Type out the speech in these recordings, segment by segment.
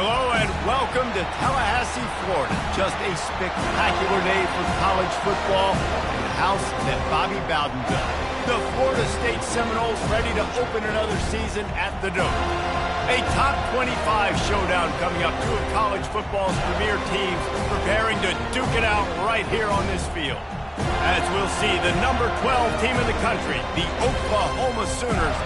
Hello and welcome to Tallahassee, Florida. Just a spectacular day for college football in the house that Bobby Bowden built. The Florida State Seminoles ready to open another season at the Dome. A top 25 showdown coming up. Two of college football's premier teams preparing to duke it out right here on this field. As we'll see, the number 12 team in the country, the Oklahoma Sooners,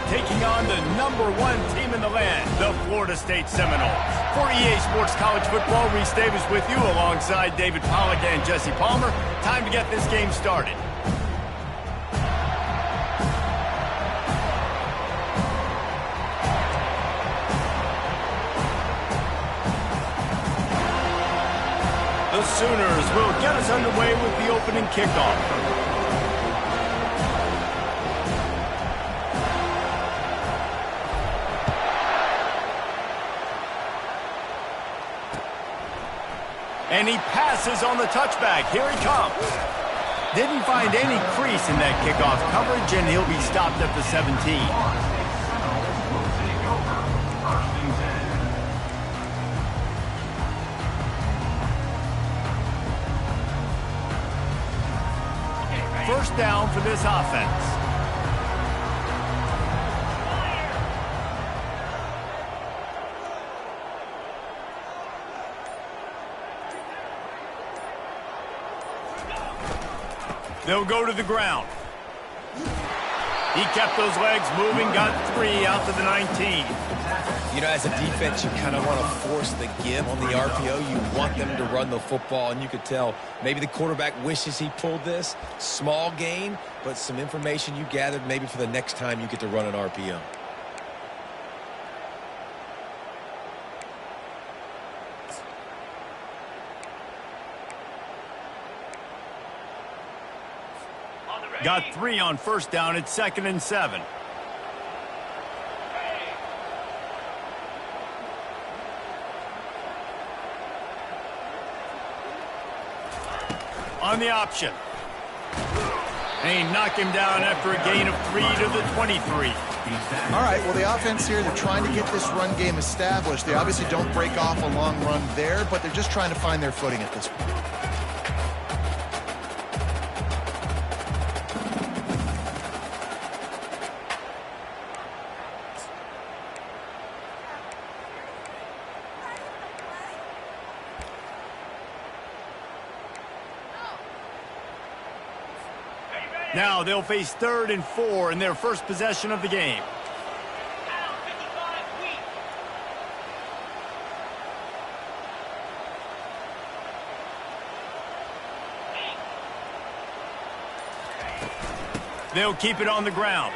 taking on the number 1 team in the land, the Florida State Seminoles. For EA Sports College Football, Reese Davis with you alongside David Pollack and Jesse Palmer. Time to get this game started. The Sooners will get us underway with the opening kickoff. And he passes on the touchback. Here he comes. Didn't find any crease in that kickoff coverage, and he'll be stopped at the 17. First down for this offense. They'll go to the ground. He kept those legs moving, got 3 out to the 19. You know, as a defense, you kind of want to force the give on the RPO. You want them to run the football, and you could tell maybe the quarterback wishes he pulled this. Small gain, but some information you gathered maybe for the next time you get to run an RPO. Got 3 on first down. It's 2nd and 7. On the option. And he knocked him down after a gain of 3 to the 23. All right, well, the offense here, they're trying to get this run game established. They obviously don't break off a long run there, but they're just trying to find their footing at this point. Now they'll face 3rd and 4 in their first possession of the game. They'll keep it on the ground.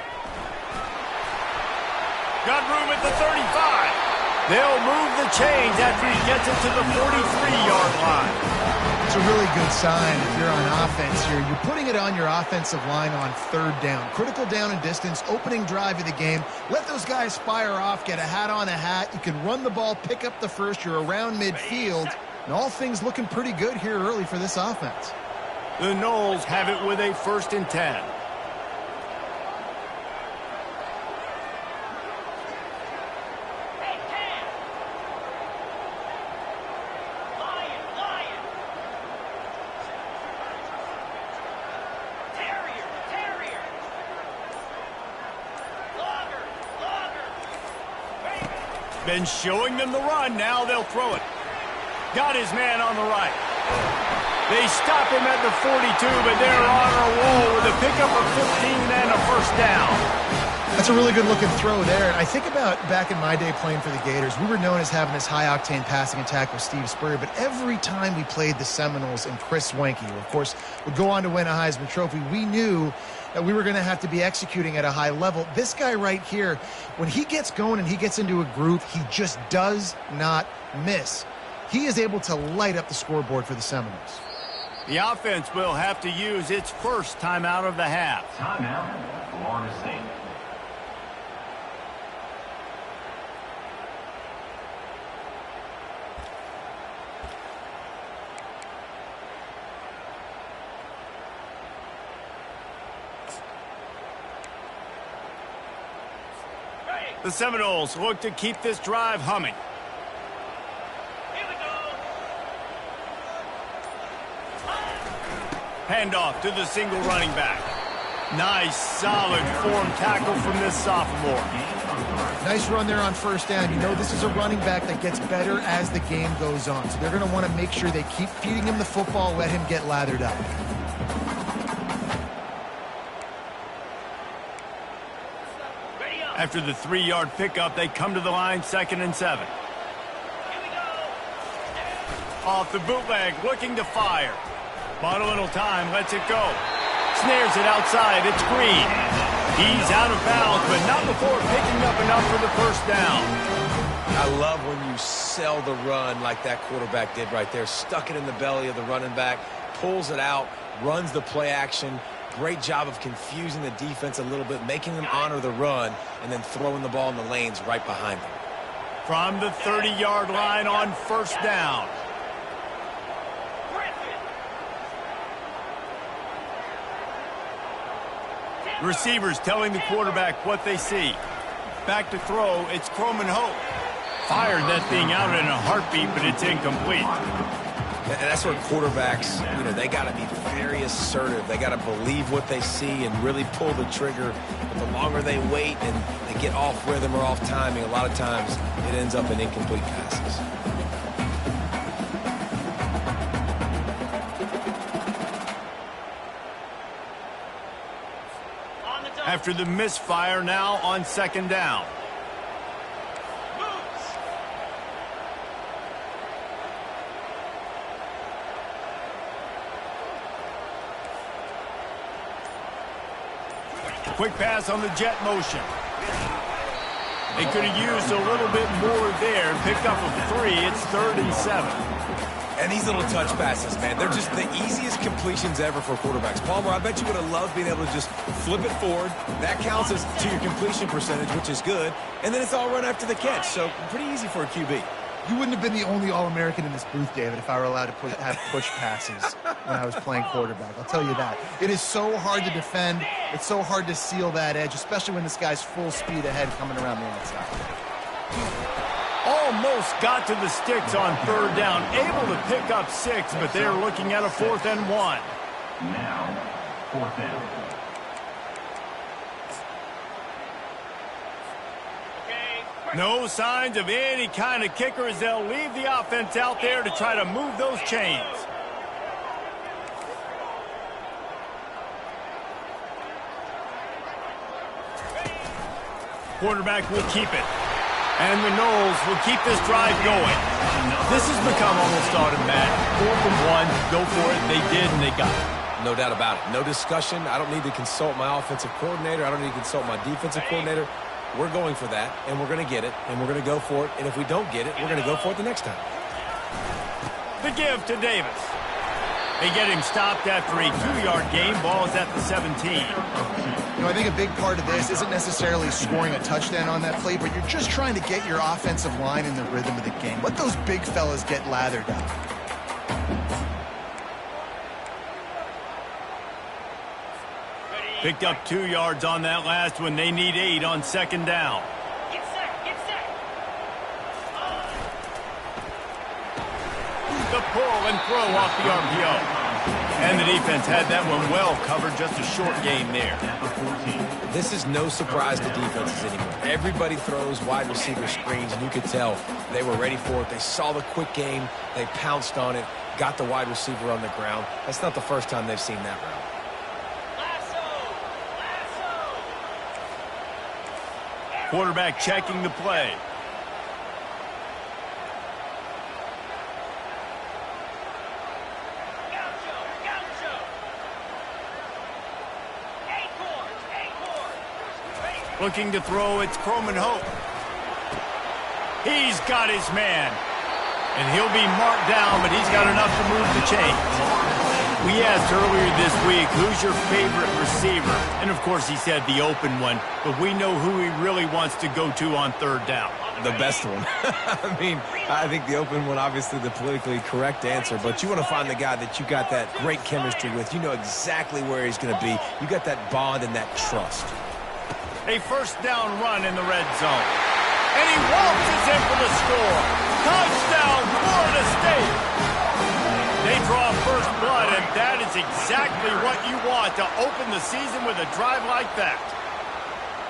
Got room at the 35. They'll move the chains after he gets it to the 43-yard line. It's a really good sign if you're on offense here. You're putting it on your offensive line on 3rd down. Critical down and distance, opening drive of the game. Let those guys fire off, get a hat on a hat. You can run the ball, pick up the first. You're around midfield. And all things looking pretty good here early for this offense. The Noles have it with a 1st and 10. Been showing them the run. Now they'll throw it. Got his man on the right. They stop him at the 42, but they're on a roll with a pickup of 15 and a 1st down. That's a really good-looking throw there. And I think about back in my day playing for the Gators, we were known as having this high-octane passing attack with Steve Spurrier, but every time we played the Seminoles and Chris Wenke, who, of course, would go on to win a Heisman Trophy, we knew that we were going to have to be executing at a high level. This guy right here, when he gets going and he gets into a groove, he just does not miss. He is able to light up the scoreboard for the Seminoles. The offense will have to use its first timeout of the half. Timeout, Florida State. The Seminoles look to keep this drive humming. Handoff to the single running back. Nice, solid form tackle from this sophomore. Nice run there on first down. You know this is a running back that gets better as the game goes on. So they're going to want to make sure they keep feeding him the football, let him get lathered up. After the 3-yard pickup, they come to the line, 2nd and 7. Off the bootleg, looking to fire. Bought a little time, lets it go. Snares it outside, it's Green. He's out of bounds, but not before picking up enough for the first down. I love when you sell the run like that quarterback did right there. Stuck it in the belly of the running back, pulls it out, runs the play action. Great job of confusing the defense a little bit, making them honor the run, and then throwing the ball in the lanes right behind them. From the 30-yard line on first down. Receivers telling the quarterback what they see. Back to throw, it's Croman Hope. Fired that thing out in a heartbeat, but it's incomplete. And that's where quarterbacks, they got to be very assertive. They got to believe what they see and really pull the trigger. But the longer they wait and they get off rhythm or off timing, a lot of times it ends up in incomplete passes. After the misfire, now on 2nd down. Quick pass on the jet motion. They could have used a little bit more there. Picked up a 3. It's 3rd and 7. And these little touch passes, man, they're just the easiest completions ever for quarterbacks. Palmer, I bet you would have loved being able to just flip it forward. That counts as to your completion percentage, which is good. And then it's all run after the catch. So pretty easy for a QB. You wouldn't have been the only All-American in this booth, David, if I were allowed to have push passes when I was playing quarterback. I'll tell you that. It is so hard to defend. It's so hard to seal that edge, especially when this guy's full speed ahead coming around the outside. Almost got to the sticks on 3rd down. Able to pick up 6, but they're looking at a 4th and 1. Now, 4th down. No signs of any kind of kicker as they'll leave the offense out there to try to move those chains. Quarterback will keep it. And the Knowles will keep this drive going. This has become almost automatic. 4th and 1, go for it. They did, and they got it. No doubt about it. No discussion. I don't need to consult my offensive coordinator. I don't need to consult my defensive coordinator. We're going for that, and we're going to get it, and we're going to go for it. And if we don't get it, we're going to go for it the next time. The give to Davis. They get him stopped after a 2-yard gain. Ball is at the 17. I think a big part of this isn't necessarily scoring a touchdown on that play, but you're just trying to get your offensive line in the rhythm of the game. Let those big fellas get lathered up. Picked up 2 yards on that last one. They need 8 on 2nd down. Get set, get set. The pull and throw off the RPO. And the defense had that one well covered. Just a short gain there. This is no surprise to defenses anymore. Everybody throws wide receiver screens, and you could tell they were ready for it. They saw the quick game. They pounced on it, got the wide receiver on the ground. That's not the first time they've seen that route. Quarterback checking the play. Looking to throw, it's Croman Hope. He's got his man. And he'll be marked down, but he's got enough to move the chains. We asked earlier this week, who's your favorite receiver? And, of course, he said the open one. But we know who he really wants to go to on 3rd down. The best one. I think the open one, obviously the politically correct answer, but you want to find the guy that you got that great chemistry with. You know exactly where he's going to be. You got that bond and that trust. A 1st down run in the red zone. And he waltzes in for the score. Touchdown, Florida State. They draw first blood, and that is is exactly what you want to open the season with a drive like that.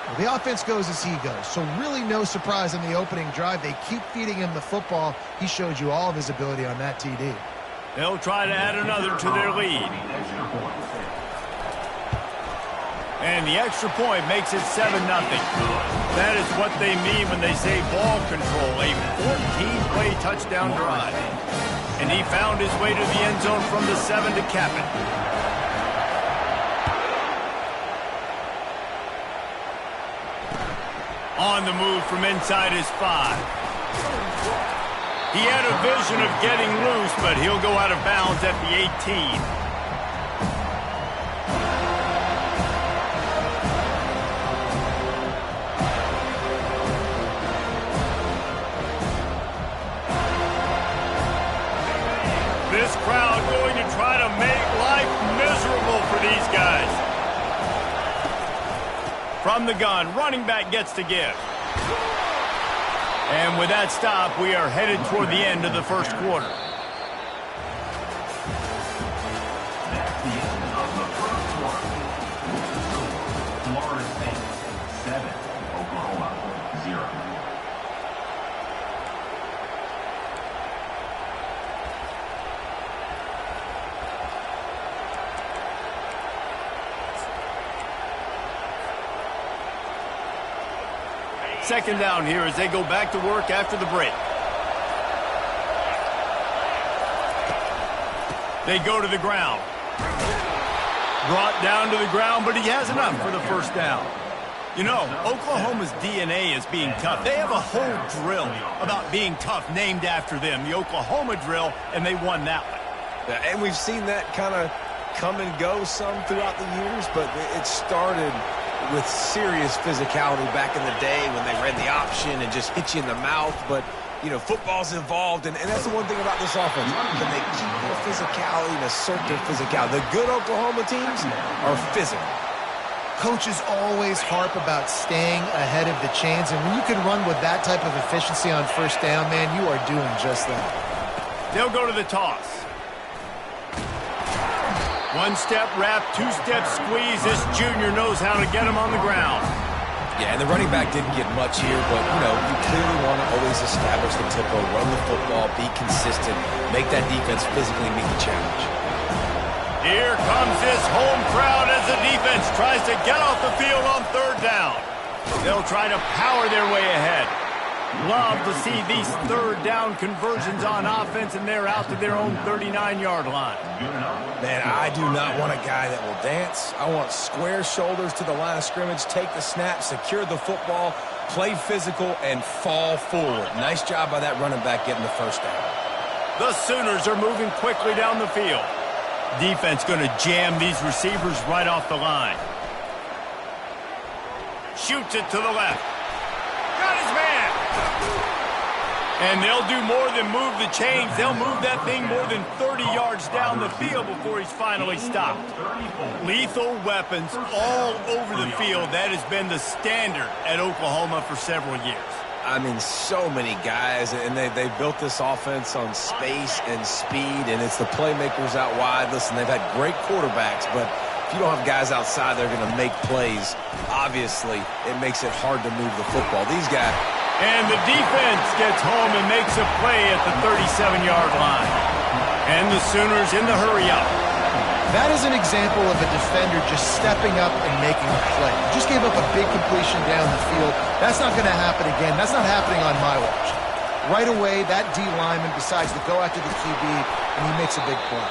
Well, the offense goes as he goes, so really no surprise on the opening drive. They keep feeding him the football. He showed you all of his ability on that TD. They'll try to add another to their lead. And the extra point makes it 7-0. That is what they mean when they say ball control, a 14-play touchdown drive. And he found his way to the end zone from the 7 to cap it. On the move from inside his 5. He had a vision of getting loose, but he'll go out of bounds at the 18. This crowd going to try to make life miserable for these guys. From the gun, running back gets to give. And with that stop, we are headed toward the end of the first quarter. That's the end of the first quarter. Florida State 7, Oklahoma 0. Second down here as they go back to work after the break. They go to the ground. Brought down to the ground, but he has enough for the first down. You know, Oklahoma's DNA is being tough. They have a whole drill about being tough named after them, the Oklahoma drill, and they won that one. Yeah, and we've seen that kind of come and go some throughout the years, but it started with serious physicality back in the day when they ran the option and just hit you in the mouth. But, you know, football's involved, and that's the one thing about this offense. Can they keep their physicality and assert their physicality? The good Oklahoma teams are physical. Coaches always harp about staying ahead of the chains, and when you can run with that type of efficiency on first down, man, you are doing just that. They'll go to the toss. One-step wrap, two-step squeeze. This junior knows how to get him on the ground. Yeah, and the running back didn't get much here, but, you know, you clearly want to always establish the tempo, run the football, be consistent, make that defense physically meet the challenge. Here comes this home crowd as the defense tries to get off the field on third down. They'll try to power their way ahead. Love to see these third down conversions on offense, and they're out to their own 39-yard line. Man, I do not want a guy that will dance. I want square shoulders to the line of scrimmage, take the snap, secure the football, play physical, and fall forward. Nice job by that running back getting the first down. The Sooners are moving quickly down the field. Defense going to jam these receivers right off the line. Shoots it to the left. Got his man. And they'll do more than move the chains. They'll move that thing more than 30 yards down the field before he's finally stopped. Lethal weapons all over the field. That has been the standard at Oklahoma for several years. I mean, so many guys, and they built this offense on space and speed, and it's the playmakers out wide. Listen, they've had great quarterbacks, but if you don't have guys outside that are going to make plays, obviously it makes it hard to move the football. These guys... And the defense gets home and makes a play at the 37-yard line. And the Sooners in the hurry-up. That is an example of a defender just stepping up and making a play. Just gave up a big completion down the field. That's not going to happen again. That's not happening on my watch. Right away, that D lineman decides to go after the QB, and he makes a big play.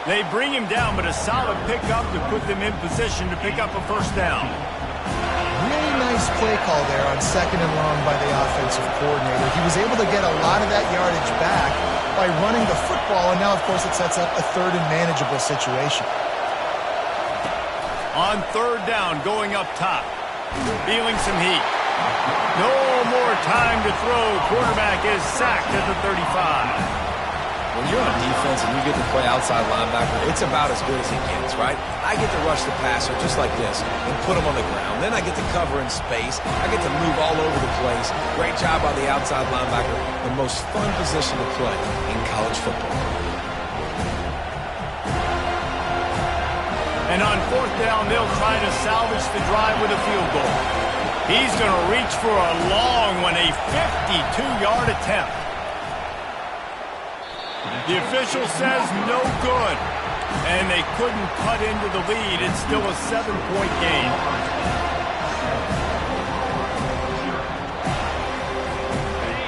They bring him down, but a solid pickup to put them in position to pick up a first down. Really nice play call there on second and long by the offensive coordinator. He was able to get a lot of that yardage back by running the football, and now, of course, it sets up a third and manageable situation. On third down, going up top, feeling some heat. No more time to throw. Quarterback is sacked at the 35. When you're on defense and you get to play outside linebacker, it's about as good as it gets, right? I get to rush the passer just like this and put him on the ground. Then I get to cover in space. I get to move all over the place. Great job by the outside linebacker. The most fun position to play in college football. And on fourth down, they'll try to salvage the drive with a field goal. He's going to reach for a long one, a 52-yard attempt. The official says no good. And they couldn't cut into the lead. It's still a 7-point game.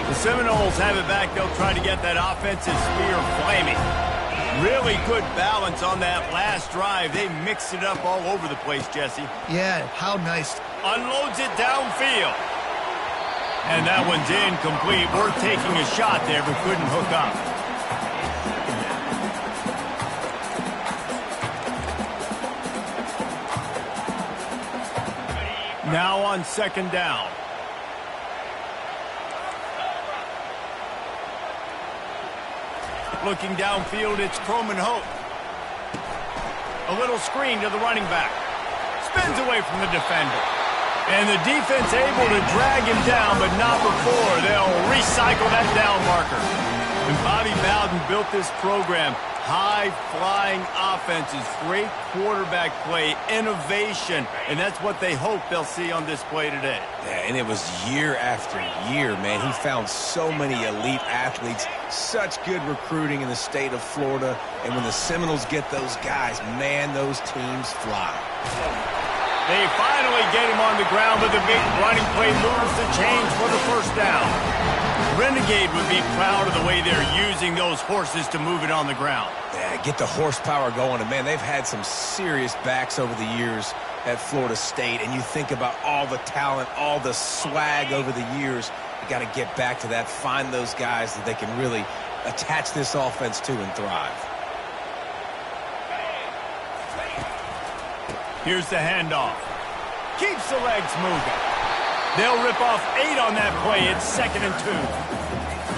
The Seminoles have it back. They'll try to get that offensive spear flaming. Really good balance on that last drive. They mixed it up all over the place, Jesse. Yeah, how nice. Unloads it downfield. And that one's incomplete. We're taking a shot there, but couldn't hook up. Now on second down. Looking downfield, it's Croman Hope. A little screen to the running back. Spins away from the defender. And the defense able to drag him down, but not before. They'll recycle that down marker. And Bobby Bowden built this program. High-flying offenses, great quarterback play, innovation, and that's what they hope they'll see on display today. Yeah, and it was year after year, man. He found so many elite athletes, such good recruiting in the state of Florida, and when the Seminoles get those guys, man, those teams fly. They finally get him on the ground with a big running play, moves the chains for the first down. Renegade would be proud of the way they're using those horses to move it on the ground. Yeah, get the horsepower going. And, man, they've had some serious backs over the years at Florida State. And you think about all the talent, all the swag over the years. You got to get back to that, find those guys that they can really attach this offense to and thrive. Here's the handoff. Keeps the legs moving. They'll rip off 8 on that play. It's 2nd and 2.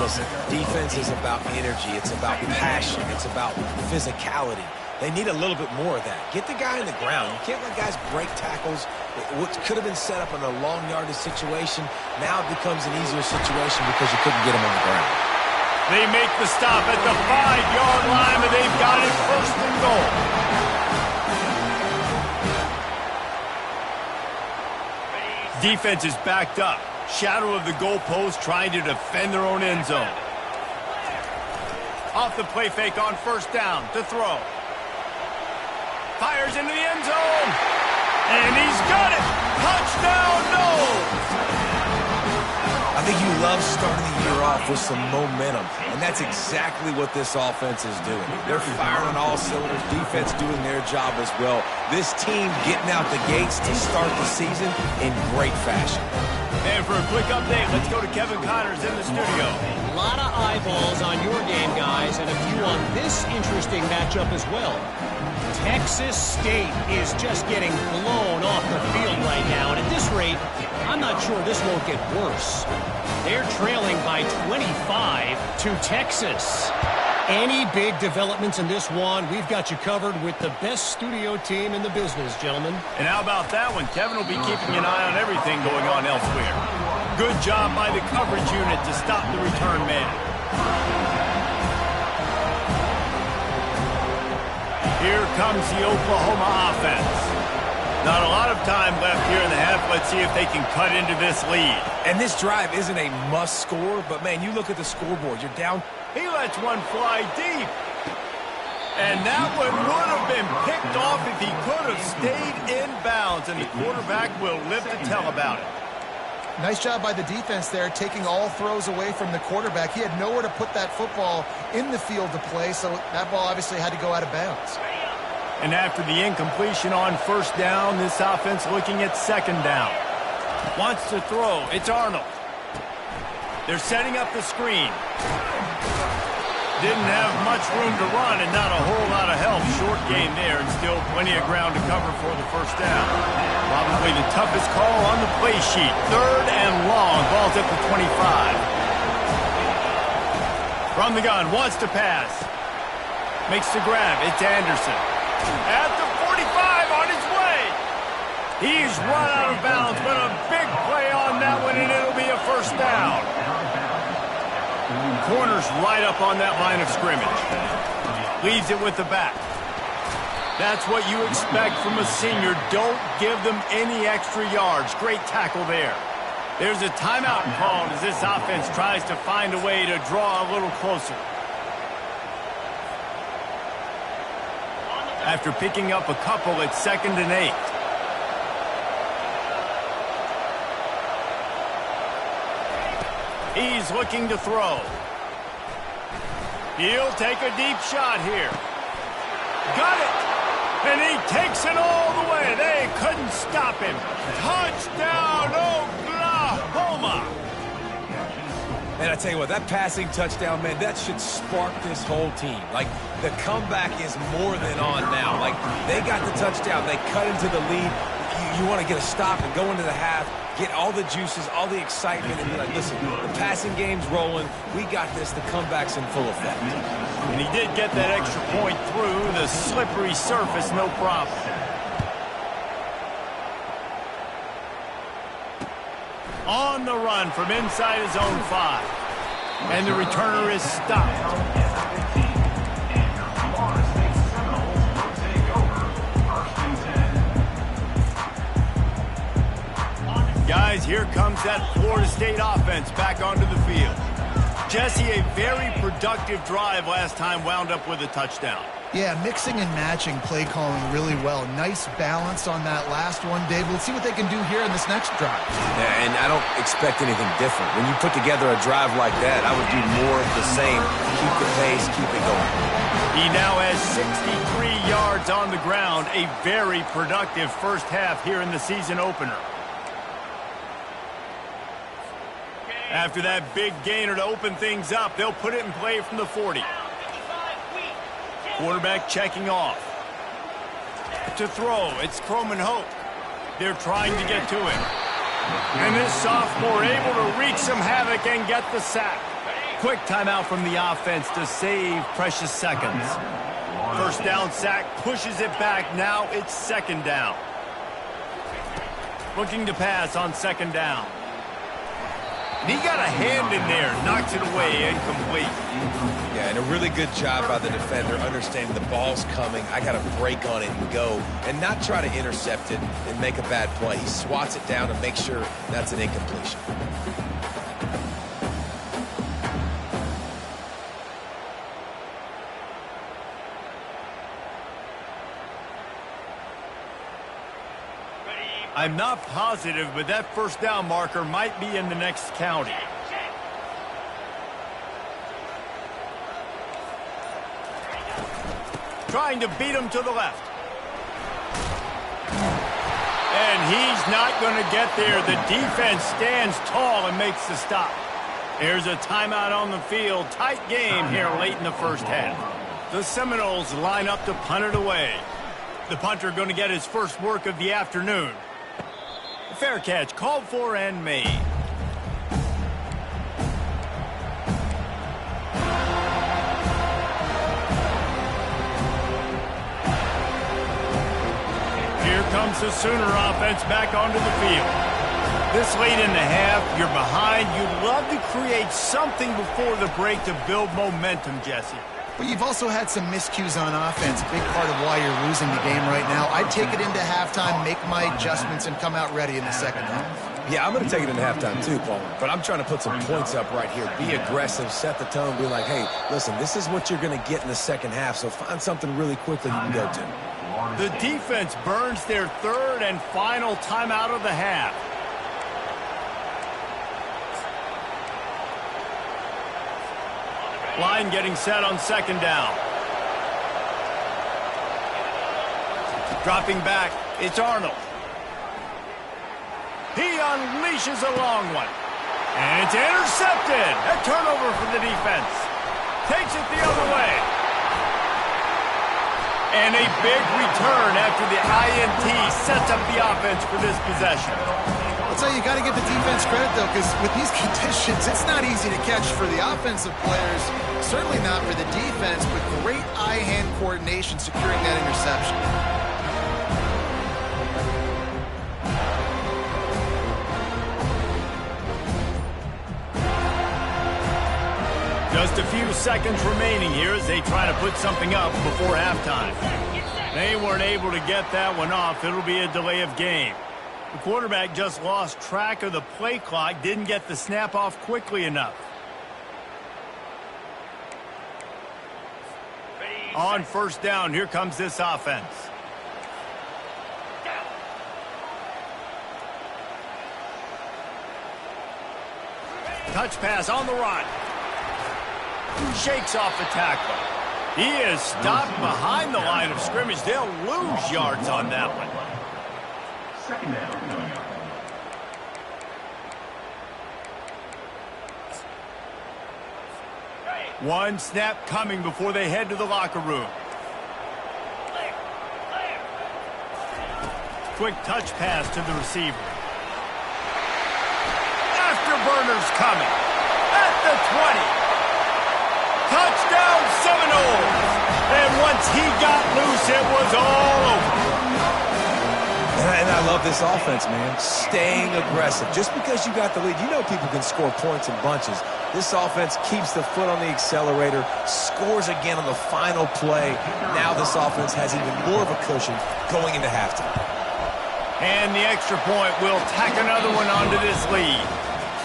Listen, defense is about energy. It's about passion. It's about physicality. They need a little bit more of that. Get the guy in the ground. You can't let guys break tackles. What could have been set up in a long yardage situation, now it becomes an easier situation because you couldn't get him on the ground. They make the stop at the 5-yard line, and they've got it 1st and goal. Defense is backed up. Shadow of the goalpost trying to defend their own end zone. Off the play fake on 1st down to throw. Fires into the end zone. And he's got it. Touchdown, no! I think you love starting the year off with some momentum, and that's exactly what this offense is doing. They're firing on all cylinders, defense doing their job as well. This team getting out the gates to start the season in great fashion. And for a quick update, let's go to Kevin Connors in the studio. A lot of eyeballs on your game, guys, and a few on this interesting matchup as well. Texas State is just getting blown off the field right now, and at this rate, I'm not sure this won't get worse. They're trailing by 25 to Texas. Any big developments in this one, we've got you covered with the best studio team in the business, gentlemen. And how about that one? Kevin will be keeping an eye on everything going on elsewhere. Good job by the coverage unit to stop the return man. Here comes the Oklahoma offense. Not a lot of time left here in the half. Let's see if they can cut into this lead. And this drive isn't a must score, but, man, you look at the scoreboard. You're down. He lets one fly deep. And that one would have been picked off if he could have stayed in bounds. And the quarterback will live to tell about it. Nice job by the defense there, taking all throws away from the quarterback. He had nowhere to put that football in the field to play, so that ball obviously had to go out of bounds. And after the incompletion on 1st down, this offense looking at 2nd down. Wants to throw. It's Arnold. They're setting up the screen. Didn't have much room to run and not a whole lot of help. Short gain there and still plenty of ground to cover for the 1st down. Probably the toughest call on the play sheet. 3rd and long. Ball's at the 25. From the gun. Wants to pass. Makes the grab. It's Anderson. At the 45 on his way. He's run out of bounds, but a big play on that one, and it'll be a 1st down. Corners right up on that line of scrimmage. Leaves it with the back. That's what you expect from a senior. Don't give them any extra yards. Great tackle there. There's a timeout called as this offense tries to find a way to draw a little closer. After picking up a couple, it's 2nd and 8. He's looking to throw. He'll take a deep shot here. Got it! And he takes it all the way. They couldn't stop him. Touchdown, Oklahoma! And I tell you what, that passing touchdown, man, that should spark this whole team. Like, the comeback is more than on now. Like, they got the touchdown. They cut into the lead. You want to get a stop and go into the half, get all the juices, all the excitement, and be like, listen, the passing game's rolling. We got this. The comeback's in full effect. And he did get that extra point through the slippery surface, no problem. On the run from inside his own 5. And the returner is stopped. Guys, here comes that Florida State offense back onto the field. Jesse, a very productive drive last time wound up with a touchdown. Yeah, mixing and matching play calling really well. Nice balance on that last one, Dave. Let's see what they can do here in this next drive. Yeah, and I don't expect anything different. When you put together a drive like that, I would do more of the same. Keep the pace, keep it going. He now has 63 yards on the ground. A very productive first half here in the season opener. After that big gainer to open things up, they'll put it in play from the 40. Quarterback checking off. To throw, it's Croman Hope. They're trying to get to him. And this sophomore able to wreak some havoc and get the sack. Quick timeout from the offense to save precious seconds. First down sack, pushes it back. Now it's 2nd down. Looking to pass on 2nd down. And he got a hand in there, knocks it away, incomplete. Yeah, and a really good job by the defender understanding the ball's coming. I got to break on it and go, and not try to intercept it and make a bad play. He swats it down and makes sure that's an incompletion. I'm not positive, but that first down marker might be in the next county. Trying to beat him to the left. And he's not going to get there. The defense stands tall and makes the stop. There's a timeout on the field. Tight game here late in the first half. The Seminoles line up to punt it away. The punter going to get his first work of the afternoon. Fair catch, called for and made. Here comes the Sooner offense back onto the field. This late in the half, you're behind. You'd love to create something before the break to build momentum, Jesse. But you've also had some miscues on offense, a big part of why you're losing the game right now. I'd take it into halftime, make my adjustments, and come out ready in the second half. Yeah, I'm going to take it into halftime too, Paul. But I'm trying to put some points up right here. Be aggressive, set the tone, be like, hey, listen, this is what you're going to get in the second half, so find something really quickly you can go to. The defense burns their 3rd and final timeout of the half. Line getting set on 2nd down. Dropping back, it's Arnold. He unleashes a long one. And it's intercepted. A turnover for the defense. Takes it the other way. And a big return after the INT sets up the offense for this possession. I'll tell you, got to give the defense credit, though, because with these conditions, it's not easy to catch for the offensive players. Certainly not for the defense, but great eye-hand coordination securing that interception. Just a few seconds remaining here as they try to put something up before halftime. They weren't able to get that one off. It'll be a delay of game. The quarterback just lost track of the play clock, didn't get the snap off quickly enough. On first down, here comes this offense. Touch pass on the run. Shakes off the tackle. He is stopped behind the line of scrimmage. They'll lose yards on that one. Second down. One snap coming before they head to the locker room. Quick touch pass to the receiver. Afterburners coming. At the 20. Touchdown Seminoles. And once he got loose, it was all over. And I love this offense, man. Staying aggressive. Just because you got the lead, you know people can score points in bunches. This offense keeps the foot on the accelerator, scores again on the final play. Now this offense has even more of a cushion going into halftime. And the extra point will tack another one onto this lead.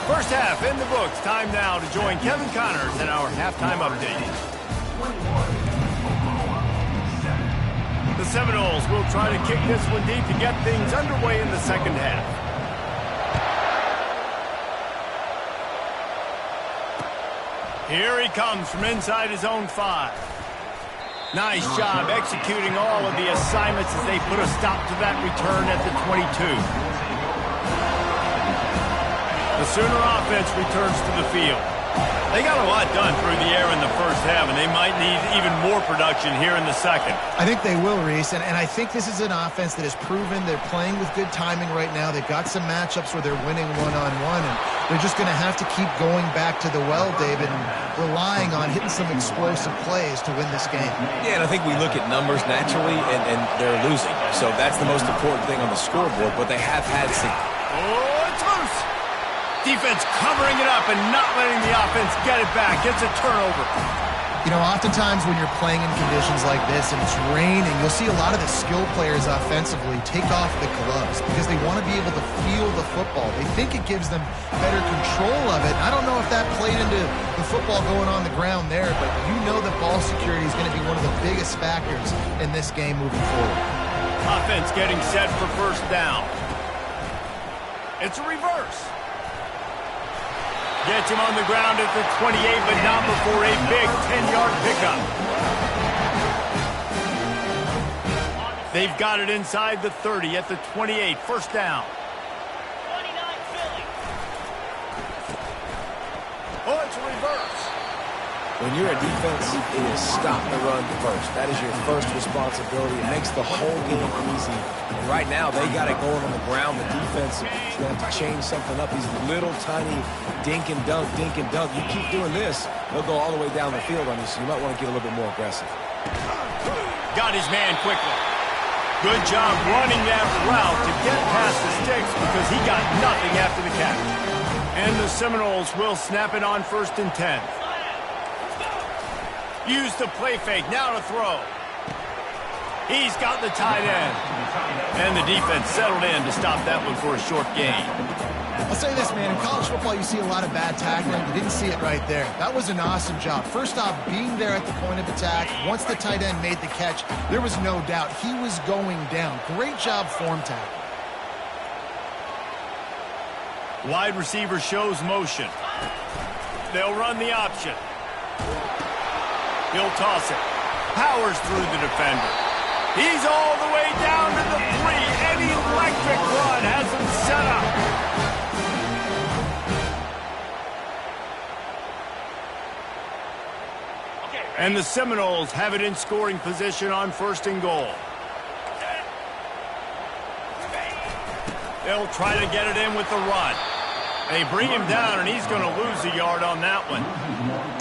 First half in the books. Time now to join Kevin Connors in our halftime update. The Seminoles will try to kick this one deep to get things underway in the second half. Here he comes from inside his own 5. Nice job executing all of the assignments as they put a stop to that return at the 22. The Sooner offense returns to the field. They got a lot done through the air in the first half, and they might need even more production here in the second. I think they will, Reese, and I think this is an offense that has proven they're playing with good timing right now. They've got some matchups where they're winning one-on-one, and they're just going to have to keep going back to the well, David, and relying on hitting some explosive plays to win this game. Yeah, and I think we look at numbers naturally, and they're losing. So that's the most important thing on the scoreboard, but they have had some... Oh, it's loose! Defense covering it up and not letting the offense get it back. Gets a turnover. You know, oftentimes when you're playing in conditions like this and it's raining, you'll see a lot of the skill players offensively take off the gloves because they want to be able to feel the football. They think it gives them better control of it. I don't know if that played into the football going on the ground there, but you know that ball security is going to be one of the biggest factors in this game moving forward. Offense getting set for first down. It's a reverse. Gets him on the ground at the 28, but not before a big 10-yard pickup. They've got it inside the 30 at the 28. First down. 29 Philly. Oh, it's a reverse. When you're a defense, it is stop the run first. That is your first responsibility. It makes the whole game easy. And right now, they got it going on the ground. The defense is going to have to change something up. These little tiny dink and dunk, dink and dunk. You keep doing this, they'll go all the way down the field on you, so you might want to get a little bit more aggressive. Got his man quickly. Good job running that route to get past the sticks because he got nothing after the catch. And the Seminoles will snap it on 1st and 10. Use the play fake, now to throw. He's got the tight end. And the defense settled in to stop that one for a short gain. I'll say this, man, in college football you see a lot of bad tackling. You didn't see it right there. That was an awesome job. First off, being there at the point of attack. Once the tight end made the catch, there was no doubt he was going down. Great job form tackle. Wide receiver shows motion. They'll run the option. He'll toss it. Powers through the defender. He's all the way down to the 3. An electric run has him set up. And the Seminoles have it in scoring position on 1st and goal. They'll try to get it in with the run. They bring him down, and he's going to lose a yard on that one.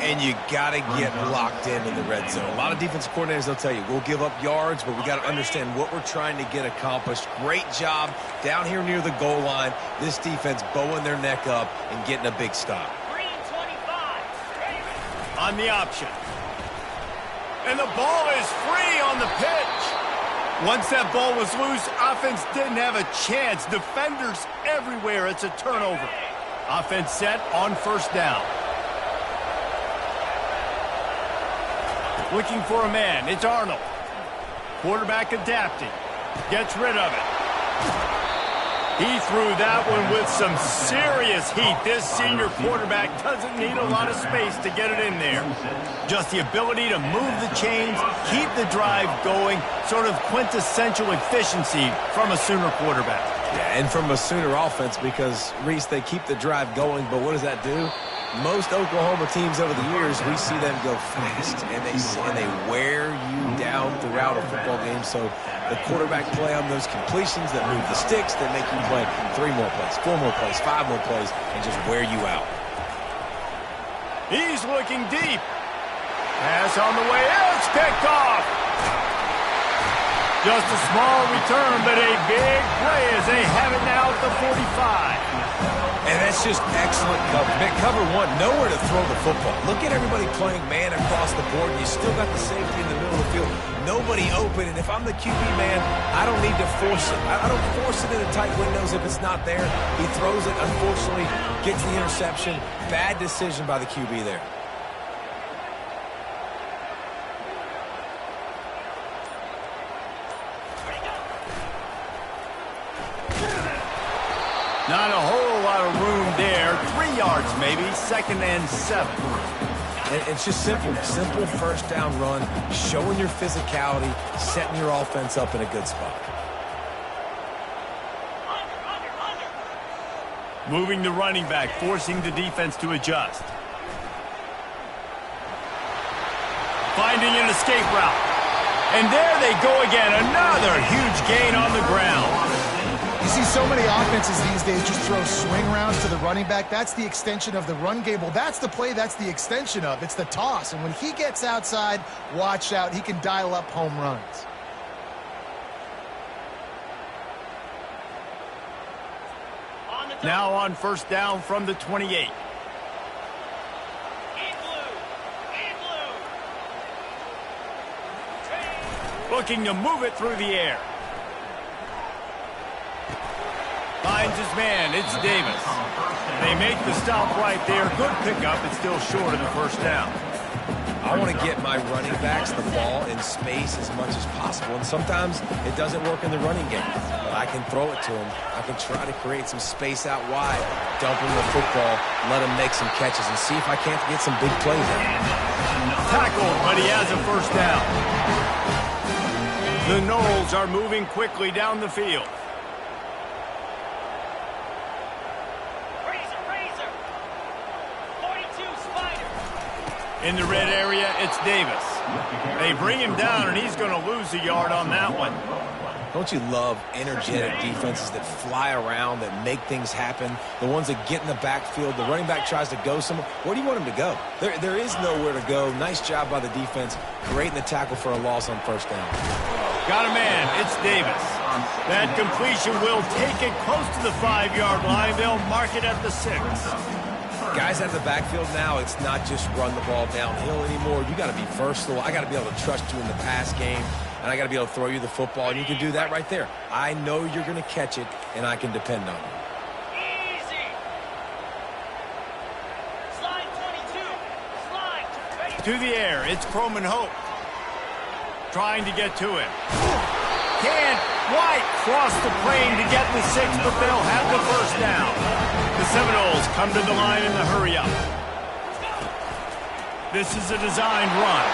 And you got to get locked in the red zone. A lot of defensive coordinators, they'll tell you, we'll give up yards, but we got to understand what we're trying to get accomplished. Great job down here near the goal line. This defense bowing their neck up and getting a big stop. 3-25. On the option. And the ball is free on the pitch. Once that ball was loose, offense didn't have a chance. Defenders everywhere. It's a turnover. Offense set on first down. Looking for a man. It's Arnold. Quarterback adapting. Gets rid of it. He threw that one with some serious heat. This senior quarterback doesn't need a lot of space to get it in there. Just the ability to move the chains, keep the drive going, sort of quintessential efficiency from a Sooner quarterback. Yeah, and from a Sooner offense because, Reese, they keep the drive going, but what does that do? Most Oklahoma teams over the years, we see them go fast, and they wear you down throughout a football game. So the quarterback play on those completions that move the sticks, that make you play 3 more plays, 4 more plays, 5 more plays, and just wear you out. He's looking deep. Pass on the way. It's picked off. Just a small return, but a big play as they have it now at the 45. And that's just excellent cover. Cover 1, nowhere to throw the football. Look at everybody playing man across the board. You still got the safety in the middle of the field. Nobody open, and if I'm the QB man, I don't need to force it. I don't force it into tight windows if it's not there. He throws it, unfortunately, gets the interception. Bad decision by the QB there. Not a whole lot of room there. 3 yards maybe, 2nd and 7. And it's just simple first down run, showing your physicality, setting your offense up in a good spot. Moving the running back, forcing the defense to adjust. Finding an escape route. And there they go again. Another huge gain on the ground. You see so many offenses these days just throw swing routes to the running back. That's the extension of the run game. Well, that's the play that's the extension of. It's the toss. And when he gets outside, watch out. He can dial up home runs. Now on first down from the 28. Looking to move it through the air. Finds his man. It's Davis. They make the stop right there. Good pickup. It's still short of the first down. I want to get my running backs the ball in space as much as possible. And sometimes it doesn't work in the running game. But I can throw it to him. I can try to create some space out wide, dump him the football, let him make some catches, and see if I can't get some big plays out. Tackled, but he has a first down. The Noles are moving quickly down the field. In the red area, it's Davis. They bring him down, and he's going to lose a yard on that one. Don't you love energetic defenses that fly around, that make things happen? The ones that get in the backfield. The running back tries to go somewhere. Where do you want him to go? There is nowhere to go. Nice job by the defense. Creating the tackle for a loss on first down. Got a man. It's Davis. That completion will take it close to the 5-yard line. They'll mark it at the 6. Guys out of the backfield now, it's not just run the ball downhill anymore. You got to be versatile. I got to be able to trust you in the pass game, and I got to be able to throw you the football, and you can do that right there. I know you're going to catch it, and I can depend on you. Easy. Slide 22. Slide. To the air, it's Croman Hope. Trying to get to him. Can't quite cross the plane to get the 6, but they'll have the first down. The Seminoles come to the line in the hurry-up. This is a designed run.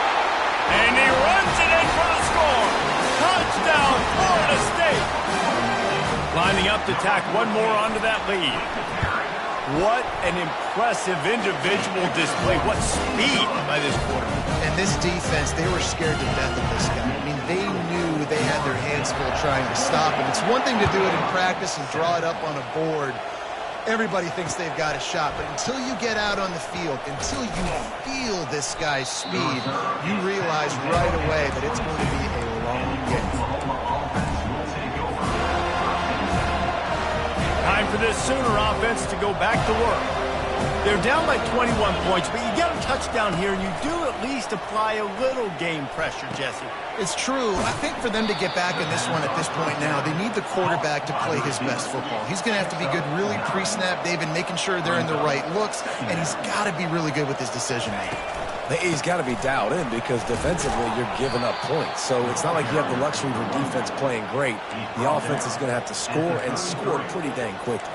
And he runs it in for the score. Touchdown, Florida State. Lining up to tack one more onto that lead. What an impressive individual display. What speed by this quarterback. And this defense, they were scared to death of this guy. I mean, they knew they had their hands full trying to stop him. It's one thing to do it in practice and draw it up on a board. Everybody thinks they've got a shot, but until you get out on the field, until you feel this guy's speed, you realize right away that it's going to be a long game. Time for this Sooner offense to go back to work. They're down by 21 points, but you get a touchdown here, and you do at least apply a little game pressure, Jesse. It's true. I think for them to get back in this one at this point now, they need the quarterback to play his best football. He's going to have to be good really pre-snap, David, making sure they're in the right looks, and he's got to be really good with his decision-making. He's got to be dialed in because defensively you're giving up points. So it's not like you have the luxury of your defense playing great. The offense is going to have to score and score pretty dang quickly.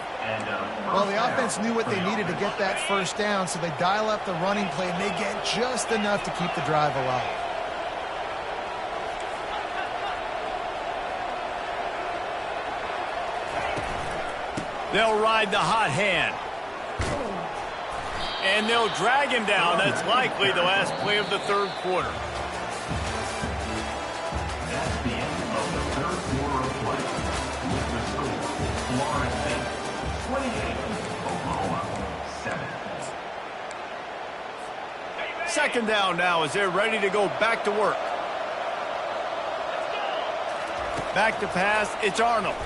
Well, the offense knew what they needed to get that first down, so they dial up the running play, and they get just enough to keep the drive alive. They'll ride the hot hand. And they'll drag him down. That's likely the last play of the third quarter. That's the end of the third quarter of play. The score, Florida State 28, Oklahoma 7. Second down now as they're ready to go back to work. Back to pass, it's Arnold.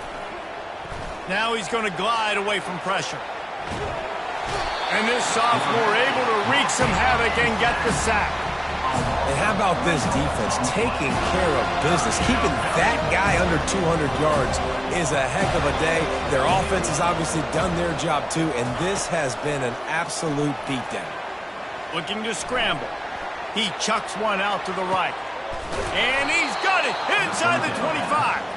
Now he's going to glide away from pressure. And this sophomore able to wreak some havoc and get the sack. And how about this defense taking care of business? Keeping that guy under 200 yards is a heck of a day. Their offense has obviously done their job too, and this has been an absolute beatdown. Looking to scramble. He chucks one out to the right. And he's got it inside the 25.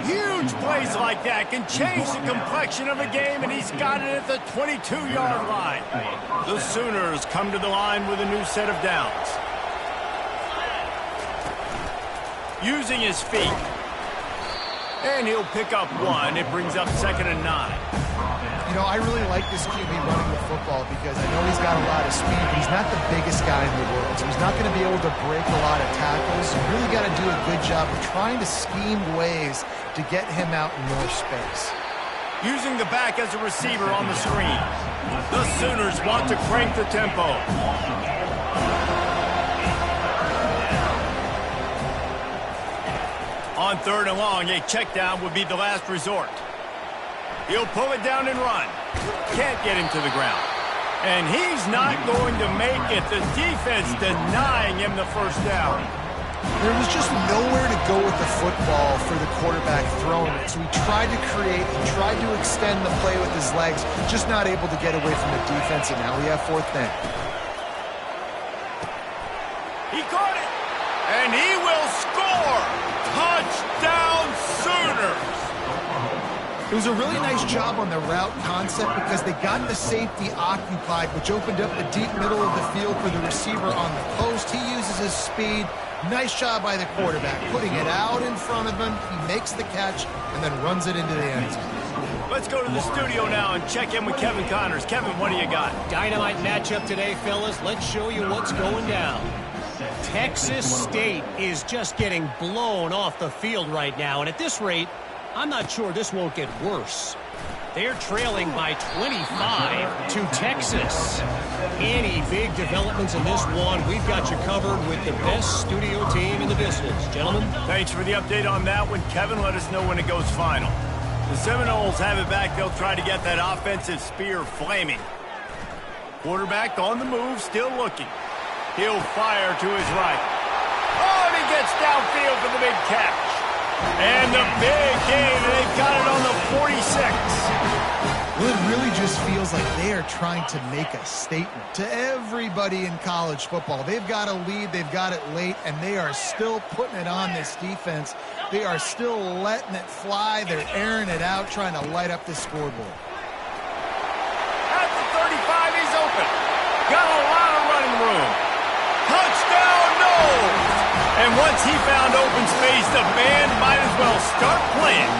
Huge plays like that can change the complexion of a game, and he's got it at the 22-yard line. The Sooners come to the line with a new set of downs. Using his feet. And he'll pick up one. It brings up 2nd and 9. You know, I really like this QB running the football because I know he's got a lot of speed, but he's not the biggest guy in the world. So he's not going to be able to break a lot of tackles. You really got to do a good job of trying to scheme ways to get him out in more space. Using the back as a receiver on the screen. The Sooners want to crank the tempo. On 3rd and long, a check down would be the last resort. He'll pull it down and run. Can't get him to the ground. And he's not going to make it. The defense denying him the first down. There was just nowhere to go with the football for the quarterback throwing it. So he tried to create, he tried to extend the play with his legs, just not able to get away from the defense, and now we have 4th down. He caught it. And he will score. Touchdown Sooners. It was a really nice job on the route concept because they got the safety occupied, which opened up the deep middle of the field for the receiver on the post. He uses his speed. Nice job by the quarterback, putting it out in front of him. He makes the catch and then runs it into the end zone. Let's go to the studio now and check in with Kevin Connors. Kevin, what do you got? Dynamite matchup today, fellas. Let's show you what's going down. Texas State is just getting blown off the field right now, and at this rate, I'm not sure this won't get worse. They're trailing by 25 to Texas. Any big developments in this one, we've got you covered with the best studio team in the business. Gentlemen. Thanks for the update on that one. Kevin, let us know when it goes final. The Seminoles have it back. They'll try to get that offensive spear flaming. Quarterback on the move, still looking. He'll fire to his right. Oh, and he gets downfield for the big catch. And the big game, and they've got it on the 46. Well, it really just feels like they are trying to make a statement to everybody in college football. They've got a lead, they've got it late, and they are still putting it on this defense. They are still letting it fly. They're airing it out, trying to light up this scoreboard. At the 35, he's open. Got a lot of running room. Touchdown, no! And once he found open space, the band might as well start playing.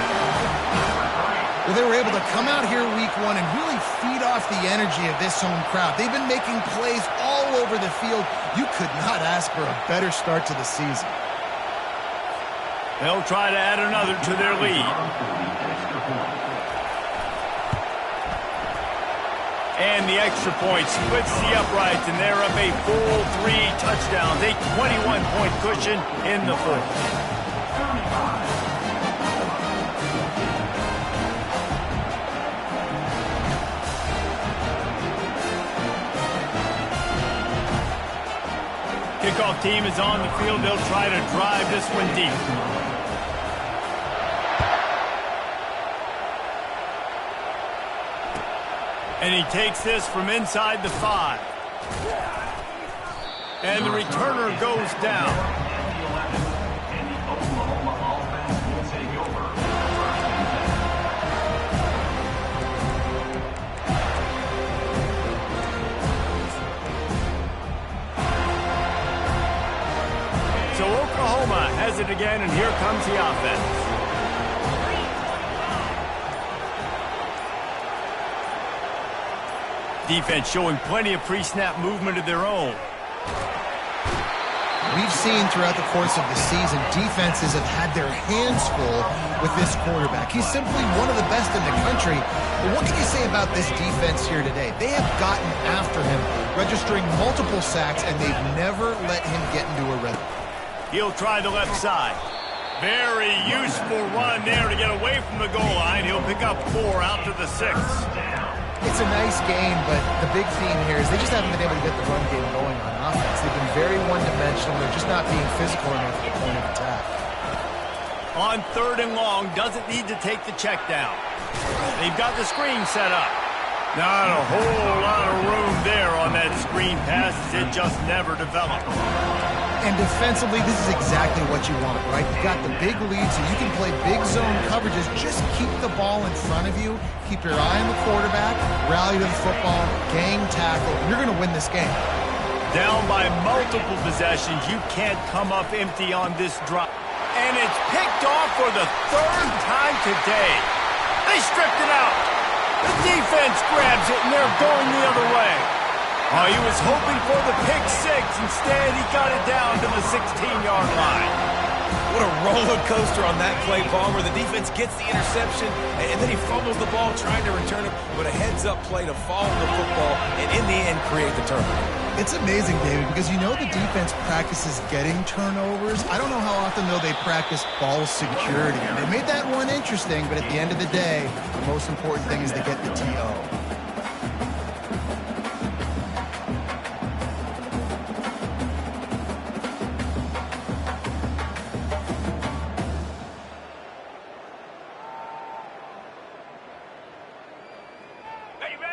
Well, they were able to come out here week 1 and really feed off the energy of this home crowd. They've been making plays all over the field. You could not ask for a better start to the season. They'll try to add another to their lead. And the extra point splits the uprights, and they're up a full 3 touchdowns, a 21-point cushion in the fourth. kickoff team is on the field. They'll try to drive this one deep. And he takes this from inside the 5. And the returner goes down. And the Oklahoma offense will take over. So Oklahoma has it again, and here comes the offense. Defense showing plenty of pre-snap movement of their own. We've seen throughout the course of the season, defenses have had their hands full with this quarterback. He's simply one of the best in the country. But what can you say about this defense here today? They have gotten after him, registering multiple sacks, and they've never let him get into a rhythm. He'll try the left side. Very useful run there to get away from the goal line. He'll pick up 4 out to the 6. It's a nice game, but the big theme here is they just haven't been able to get the run game going on offense. They've been very one-dimensional. They're just not being physical enough at the point of attack. On 3rd and long, doesn't need to take the check down. They've got the screen set up. Not a whole lot of room there on that screen pass, as it just never developed. And defensively, this is exactly what you want, right? You got the big lead, so you can play big zone coverages. Just keep the ball in front of you. Keep your eye on the quarterback. Rally to the football. Gang tackle. You're going to win this game. Down by multiple possessions. You can't come up empty on this drop. And it's picked off for the 3rd time today. They stripped it out. The defense grabs it, and they're going the other way. Oh, he was hoping for the pick 6. Instead, he got it down to the 16-yard line. What a roller coaster on that play, Palmer. The defense gets the interception, and then he fumbles the ball trying to return it, but a heads-up play to follow the football and, in the end, create the turnover. It's amazing, David, because you know the defense practices getting turnovers. I don't know how often, though, they practice ball security. And they made that one interesting, but at the end of the day, the most important thing is to get the TO.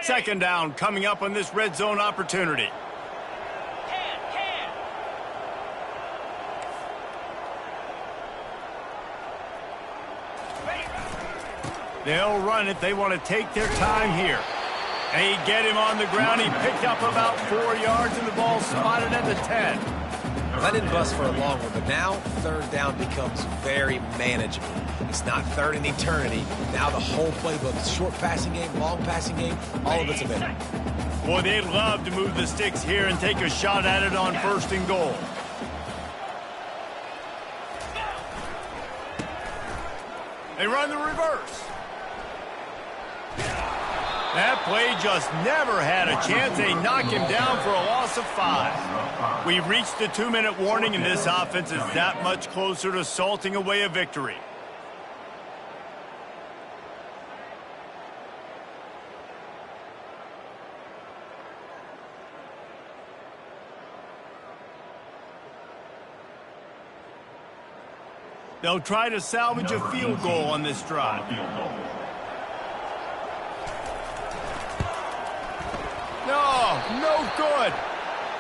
Second down coming up on this red zone opportunity. They'll run it. They want to take their time here. They get him on the ground. He picked up about 4 yards, and the ball spotted at the 10. Well, that didn't bust for a long one, but now 3rd down becomes very manageable. It's not 3rd in eternity. Now the whole playbook, short passing game, long passing game, all of it's available. Boy, they'd love to move the sticks here and take a shot at it on 1st and goal. They run the reverse. That play just never had a chance. They knock him down for a loss of 5. We've reached the 2-minute warning, and this offense is that much closer to salting away a victory. They'll try to salvage a field goal on this drive. No good.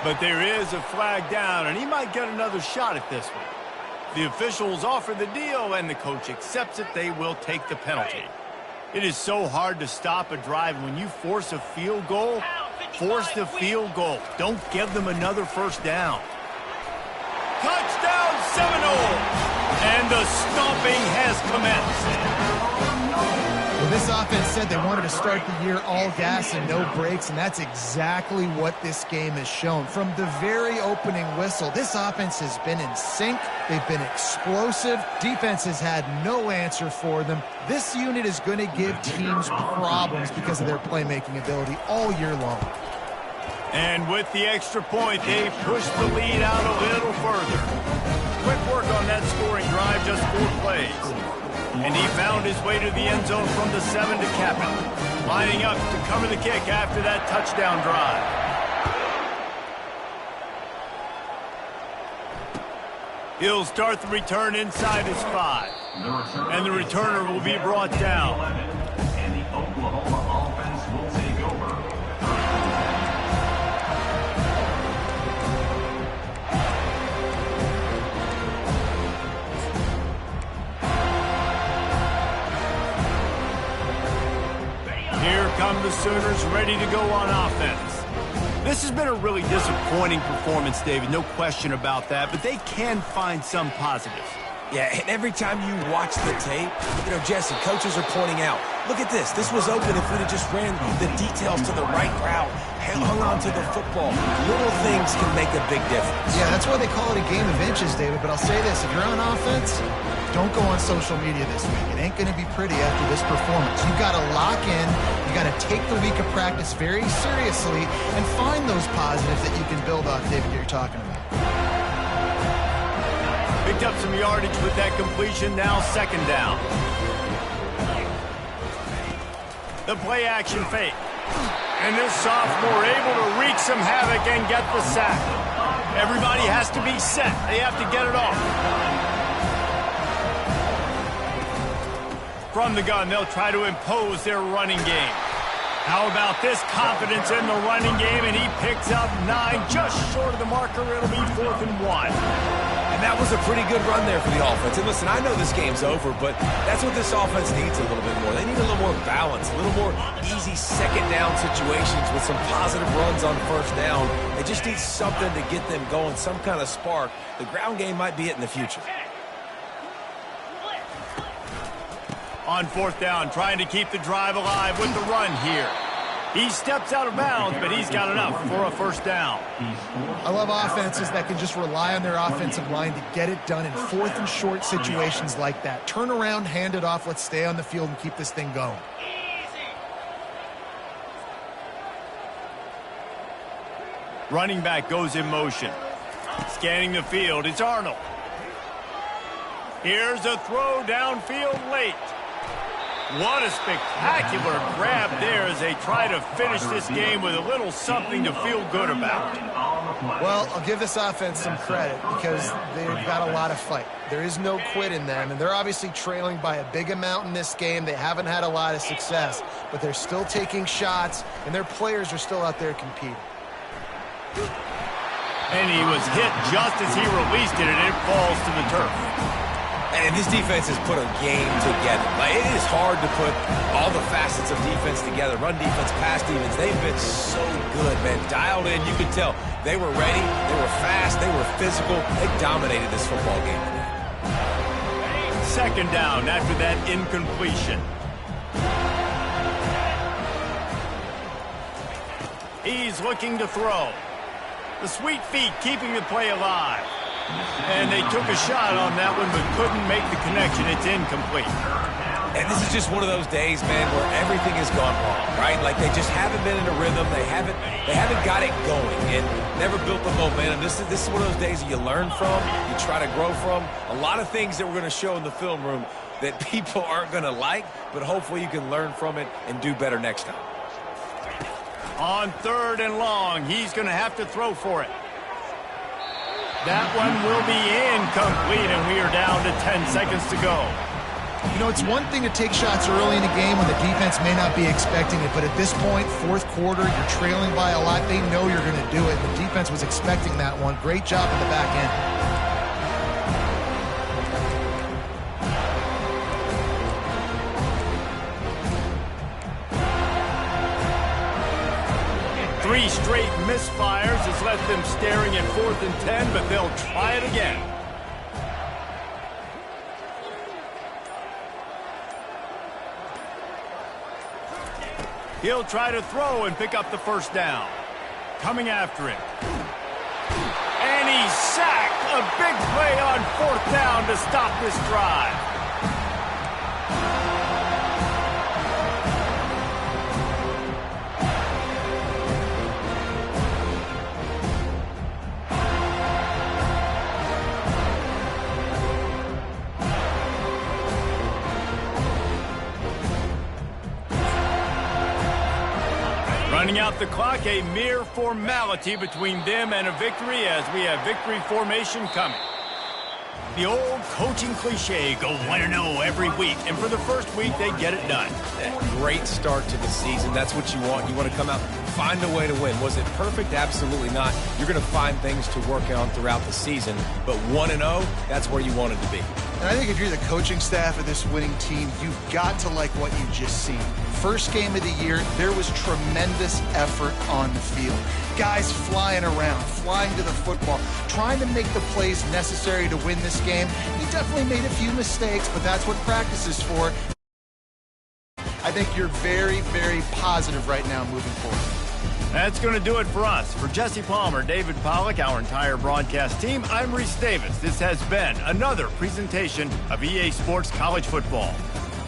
But there is a flag down, and he might get another shot at this one. The officials offer the deal, and the coach accepts it. They will take the penalty. It is so hard to stop a drive. When you force a field goal, force the field goal. Don't give them another 1st down. Touchdown Seminoles! And the stomping has commenced. Well, this offense said they wanted to start the year all gas and no brakes, and that's exactly what this game has shown. From the very opening whistle, this offense has been in sync. They've been explosive. Defense has had no answer for them. This unit is going to give teams problems because of their playmaking ability all year long. And with the extra point, they pushed the lead out a little further. Quick work on that scoring drive, just 4 plays. And he found his way to the end zone from the 7 to cap it. Lining up to cover the kick after that touchdown drive. He'll start the return inside his 5. And the returner will be brought down. And the Oklahoma offense will take over. Here come the Sooners ready to go on offense. This has been a really disappointing performance, David. No question about that, but they can find some positives. Yeah, and every time you watch the tape, Jesse, coaches are pointing out, look at this. This was open if we'd have just ran the details to the right route, hung on to the football. Little things can make a big difference. Yeah, that's why they call it a game of inches, David. But I'll say this, if you're on offense, don't go on social media this week. It ain't going to be pretty after this performance. You've got to lock in. You got to take the week of practice very seriously and find those positives that you can build off, David, that you're talking about. Picked up some yardage with that completion. Now 2nd down. The play action fake. And this sophomore able to wreak some havoc and get the sack. Everybody has to be set. They have to get it off. From the gun, they'll try to impose their running game. How about this confidence in the running game, and he picks up 9, just short of the marker. It'll be 4th and 1. And that was a pretty good run there for the offense. And listen, I know this game's over, but that's what this offense needs a little bit more. They need a little more balance, a little more easy 2nd down situations with some positive runs on 1st down. They just need something to get them going, some kind of spark. The ground game might be it in the future. On 4th down, trying to keep the drive alive with the run here. He steps out of bounds, but he's got enough for a 1st down. I love offenses that can just rely on their offensive line to get it done in 4th and short situations like that. Turn around, hand it off, let's stay on the field and keep this thing going. Running back goes in motion. Scanning the field, it's Arnold. Here's a throw downfield late. What a spectacular grab there as they try to finish this game with a little something to feel good about. Well, I'll give this offense some credit because they've got a lot of fight. There is no quit in them, and they're obviously trailing by a big amount in this game. They haven't had a lot of success, but they're still taking shots, and their players are still out there competing. And he was hit just as he released it, and it falls to the turf. And this defense has put a game together. Like, it is hard to put all the facets of defense together. Run defense, pass defense. They've been so good, man. Dialed in. You could tell they were ready. They were fast. They were physical. They dominated this football game today. 2nd down after that incompletion. He's looking to throw. The sweet feet keeping the play alive. And they took a shot on that one, but couldn't make the connection. It's incomplete. And this is just one of those days, man, where everything has gone wrong, right? Like they just haven't been in a rhythm. They haven't got it going and never built the momentum. This is one of those days that you learn from, you try to grow from. A lot of things that we're going to show in the film room that people aren't going to like, but hopefully you can learn from it and do better next time. On 3rd and long, he's going to have to throw for it. That one will be incomplete, and we are down to 10 seconds to go. You know, it's one thing to take shots early in a game when the defense may not be expecting it, but at this point, 4th quarter, you're trailing by a lot. They know you're going to do it. The defense was expecting that one. Great job in the back end. 3 straight misfires has left them staring at 4th and 10, but they'll try it again. He'll try to throw and pick up the 1st down. Coming after it. And he's sacked. A big play on 4th down to stop this drive. Running out the clock, a mere formality between them and a victory as we have victory formation coming. The old coaching cliche, go 1-0 every week, and for the first week, they get it done. Great start to the season. That's what you want. You want to come out, find a way to win. Was it perfect? Absolutely not. You're going to find things to work on throughout the season, but 1-0, that's where you wanted to be. And I think if you're the coaching staff of this winning team, you've got to like what you've just seen. First game of the year, there was tremendous effort on the field. Guys flying around, flying to the football, trying to make the plays necessary to win this game. He definitely made a few mistakes, but that's what practice is for. I think you're very, very positive right now moving forward. That's going to do it for us. For Jesse Palmer, David Pollack, our entire broadcast team, I'm Reese Davis. This has been another presentation of EA Sports College Football.